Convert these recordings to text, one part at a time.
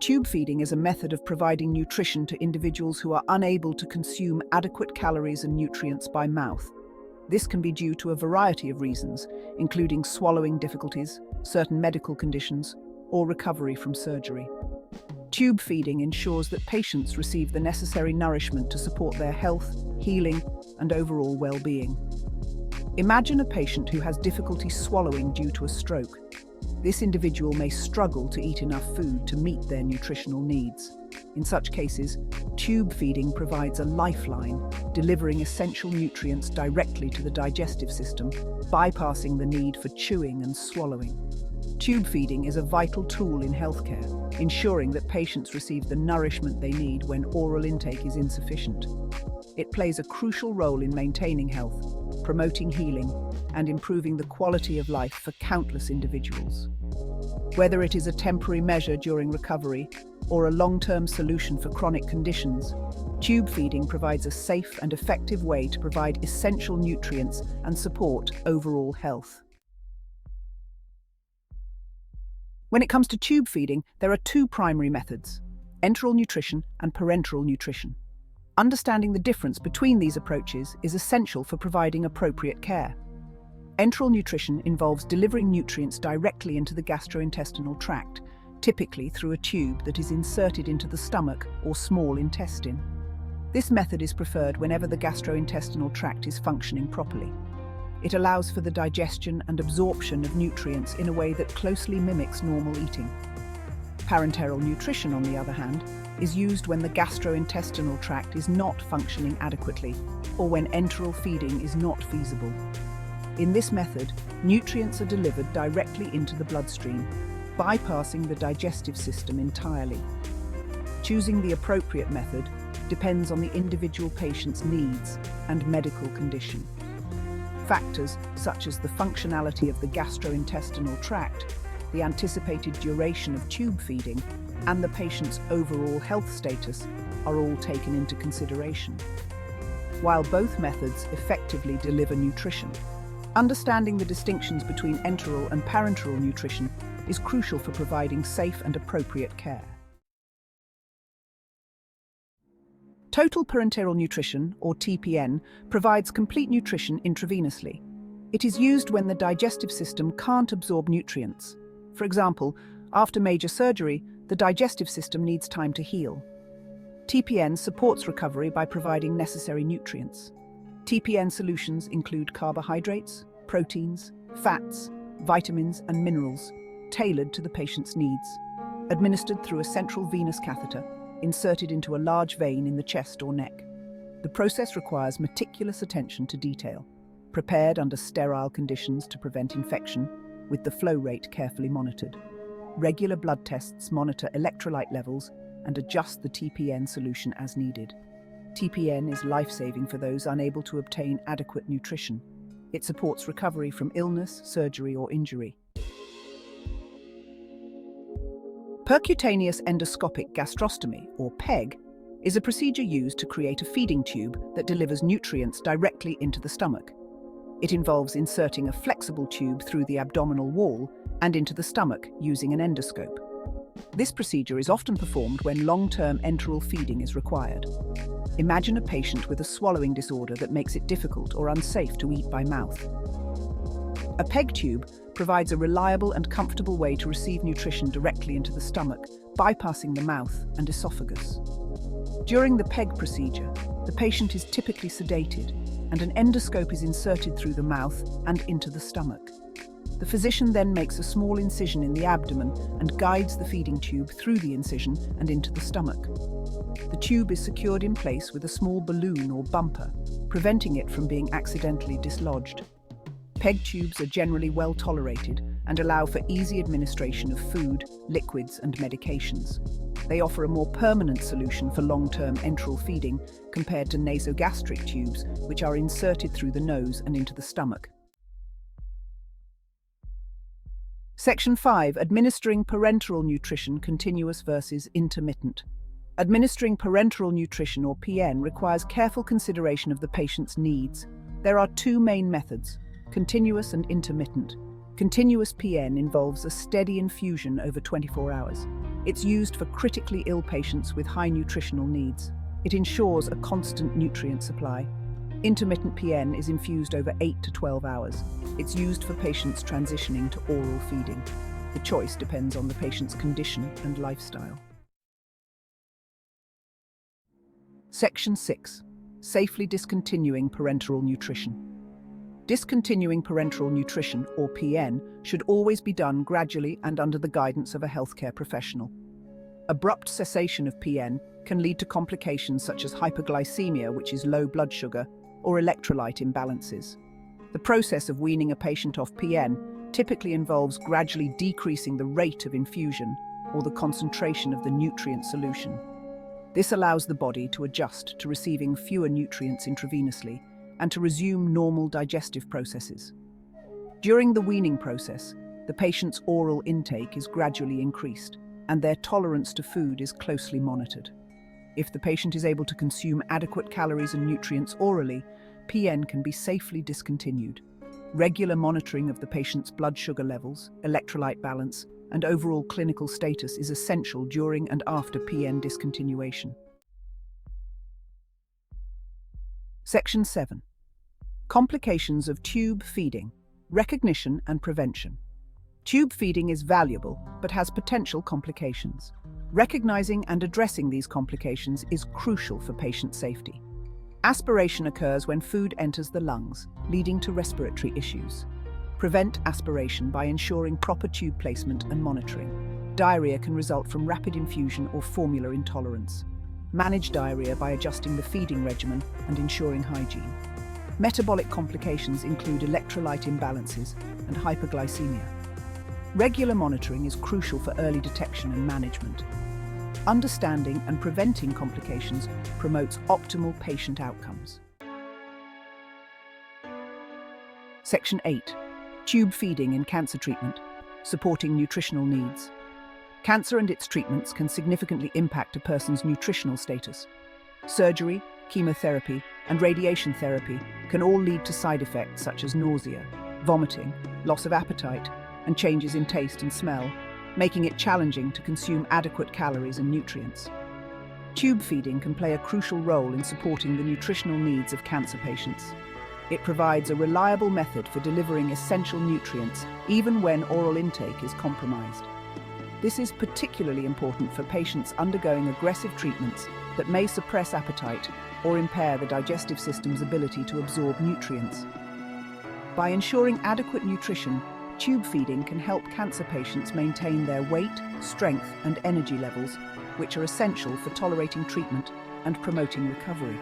Tube feeding is a method of providing nutrition to individuals who are unable to consume adequate calories and nutrients by mouth. This can be due to a variety of reasons, including swallowing difficulties, certain medical conditions, or recovery from surgery. Tube feeding ensures that patients receive the necessary nourishment to support their health, healing, and overall well-being. Imagine a patient who has difficulty swallowing due to a stroke. This individual may struggle to eat enough food to meet their nutritional needs. In such cases, tube feeding provides a lifeline, delivering essential nutrients directly to the digestive system, bypassing the need for chewing and swallowing. Tube feeding is a vital tool in healthcare, ensuring that patients receive the nourishment they need when oral intake is insufficient. It plays a crucial role in maintaining health, promoting healing, and improving the quality of life for countless individuals. Whether it is a temporary measure during recovery or a long-term solution for chronic conditions, tube feeding provides a safe and effective way to provide essential nutrients and support overall health. When it comes to tube feeding, there are two primary methods: enteral nutrition and parenteral nutrition. Understanding the difference between these approaches is essential for providing appropriate care. Enteral nutrition involves delivering nutrients directly into the gastrointestinal tract, typically through a tube that is inserted into the stomach or small intestine. This method is preferred whenever the gastrointestinal tract is functioning properly. It allows for the digestion and absorption of nutrients in a way that closely mimics normal eating. Parenteral nutrition, on the other hand, is used when the gastrointestinal tract is not functioning adequately or when enteral feeding is not feasible. In this method, nutrients are delivered directly into the bloodstream, bypassing the digestive system entirely. Choosing the appropriate method depends on the individual patient's needs and medical condition. Factors such as the functionality of the gastrointestinal tract, the anticipated duration of tube feeding, and the patient's overall health status are all taken into consideration. While both methods effectively deliver nutrition, understanding the distinctions between enteral and parenteral nutrition is crucial for providing safe and appropriate care. Total parenteral nutrition, or TPN, provides complete nutrition intravenously. It is used when the digestive system can't absorb nutrients. For example, after major surgery, the digestive system needs time to heal. TPN supports recovery by providing necessary nutrients. TPN solutions include carbohydrates, proteins, fats, vitamins, and minerals, tailored to the patient's needs, administered through a central venous catheter, inserted into a large vein in the chest or neck. The process requires meticulous attention to detail, prepared under sterile conditions to prevent infection, with the flow rate carefully monitored. Regular blood tests monitor electrolyte levels and adjust the TPN solution as needed. TPN is life-saving for those unable to obtain adequate nutrition. It supports recovery from illness, surgery, or injury. Percutaneous endoscopic gastrostomy, or PEG, is a procedure used to create a feeding tube that delivers nutrients directly into the stomach. It involves inserting a flexible tube through the abdominal wall and into the stomach using an endoscope. This procedure is often performed when long-term enteral feeding is required. Imagine a patient with a swallowing disorder that makes it difficult or unsafe to eat by mouth. A PEG tube provides a reliable and comfortable way to receive nutrition directly into the stomach, bypassing the mouth and esophagus. During the PEG procedure, the patient is typically sedated, and an endoscope is inserted through the mouth and into the stomach. The physician then makes a small incision in the abdomen and guides the feeding tube through the incision and into the stomach. The tube is secured in place with a small balloon or bumper, preventing it from being accidentally dislodged. PEG tubes are generally well tolerated and allow for easy administration of food, liquids, and medications. They offer a more permanent solution for long-term enteral feeding compared to nasogastric tubes, which are inserted through the nose and into the stomach. Section 5. Administering parenteral nutrition, continuous versus intermittent. Administering parenteral nutrition, or PN, requires careful consideration of the patient's needs. There are two main methods: continuous and intermittent. Continuous PN involves a steady infusion over 24 hours. It's used for critically ill patients with high nutritional needs. It ensures a constant nutrient supply. Intermittent PN is infused over 8 to 12 hours. It's used for patients transitioning to oral feeding. The choice depends on the patient's condition and lifestyle. Section 6. Safely discontinuing parenteral nutrition. Discontinuing parenteral nutrition, or PN, should always be done gradually and under the guidance of a healthcare professional. Abrupt cessation of PN can lead to complications such as hyperglycemia, which is low blood sugar, or electrolyte imbalances. The process of weaning a patient off PN typically involves gradually decreasing the rate of infusion or the concentration of the nutrient solution. This allows the body to adjust to receiving fewer nutrients intravenously and to resume normal digestive processes. During the weaning process, the patient's oral intake is gradually increased, and their tolerance to food is closely monitored. If the patient is able to consume adequate calories and nutrients orally, PN can be safely discontinued. Regular monitoring of the patient's blood sugar levels, electrolyte balance, and overall clinical status is essential during and after PN discontinuation. Section 7. Complications of tube feeding, recognition and prevention. Tube feeding is valuable, but has potential complications. Recognizing and addressing these complications is crucial for patient safety. Aspiration occurs when food enters the lungs, leading to respiratory issues. Prevent aspiration by ensuring proper tube placement and monitoring. Diarrhea can result from rapid infusion or formula intolerance. Manage diarrhea by adjusting the feeding regimen and ensuring hygiene. Metabolic complications include electrolyte imbalances and hyperglycemia. Regular monitoring is crucial for early detection and management. Understanding and preventing complications promotes optimal patient outcomes. Section 8. Tube feeding in cancer treatment, supporting nutritional needs. Cancer and its treatments can significantly impact a person's nutritional status. Surgery, chemotherapy, and radiation therapy can all lead to side effects such as nausea, vomiting, loss of appetite, and changes in taste and smell, making it challenging to consume adequate calories and nutrients. Tube feeding can play a crucial role in supporting the nutritional needs of cancer patients. It provides a reliable method for delivering essential nutrients even when oral intake is compromised. This is particularly important for patients undergoing aggressive treatments that may suppress appetite or impair the digestive system's ability to absorb nutrients. By ensuring adequate nutrition, tube feeding can help cancer patients maintain their weight, strength, and energy levels, which are essential for tolerating treatment and promoting recovery.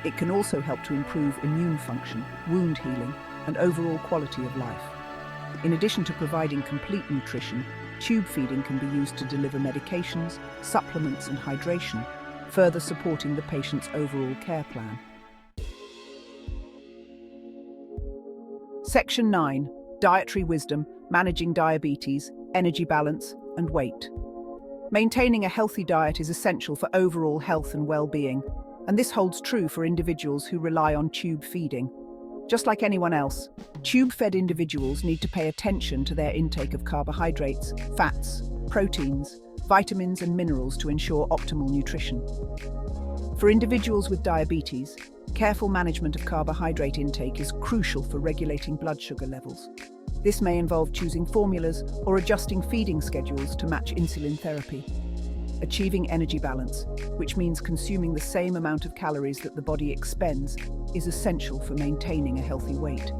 It can also help to improve immune function, wound healing, and overall quality of life. In addition to providing complete nutrition, tube feeding can be used to deliver medications, supplements, and hydration, further supporting the patient's overall care plan. Section 9. Dietary wisdom, managing diabetes, energy balance, and weight. Maintaining a healthy diet is essential for overall health and well-being, and this holds true for individuals who rely on tube feeding. Just like anyone else, tube-fed individuals need to pay attention to their intake of carbohydrates, fats, proteins, vitamins, and minerals to ensure optimal nutrition. For individuals with diabetes, careful management of carbohydrate intake is crucial for regulating blood sugar levels. This may involve choosing formulas or adjusting feeding schedules to match insulin therapy. Achieving energy balance, which means consuming the same amount of calories that the body expends, is essential for maintaining a healthy weight.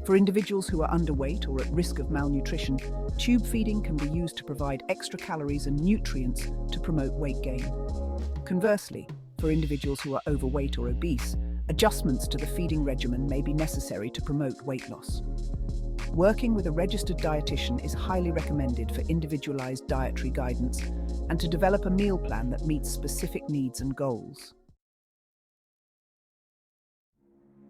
For individuals who are underweight or at risk of malnutrition, tube feeding can be used to provide extra calories and nutrients to promote weight gain. Conversely, for individuals who are overweight or obese, adjustments to the feeding regimen may be necessary to promote weight loss. Working with a registered dietitian is highly recommended for individualized dietary guidance and to develop a meal plan that meets specific needs and goals.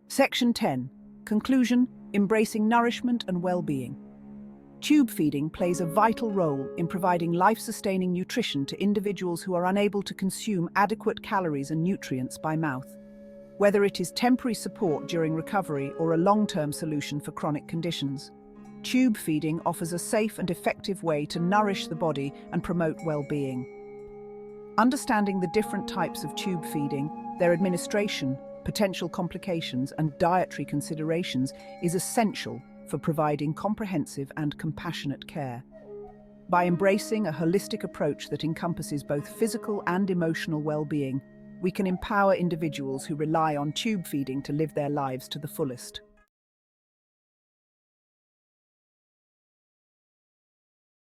Section 10. Conclusion: embracing nourishment and well-being. Tube feeding plays a vital role in providing life-sustaining nutrition to individuals who are unable to consume adequate calories and nutrients by mouth. Whether it is temporary support during recovery or a long-term solution for chronic conditions, Tube feeding offers a safe and effective way to nourish the body and promote well-being. Understanding the different types of tube feeding, their administration, potential complications, and dietary considerations is essential for providing comprehensive and compassionate care. By embracing a holistic approach that encompasses both physical and emotional well-being, we can empower individuals who rely on tube feeding to live their lives to the fullest.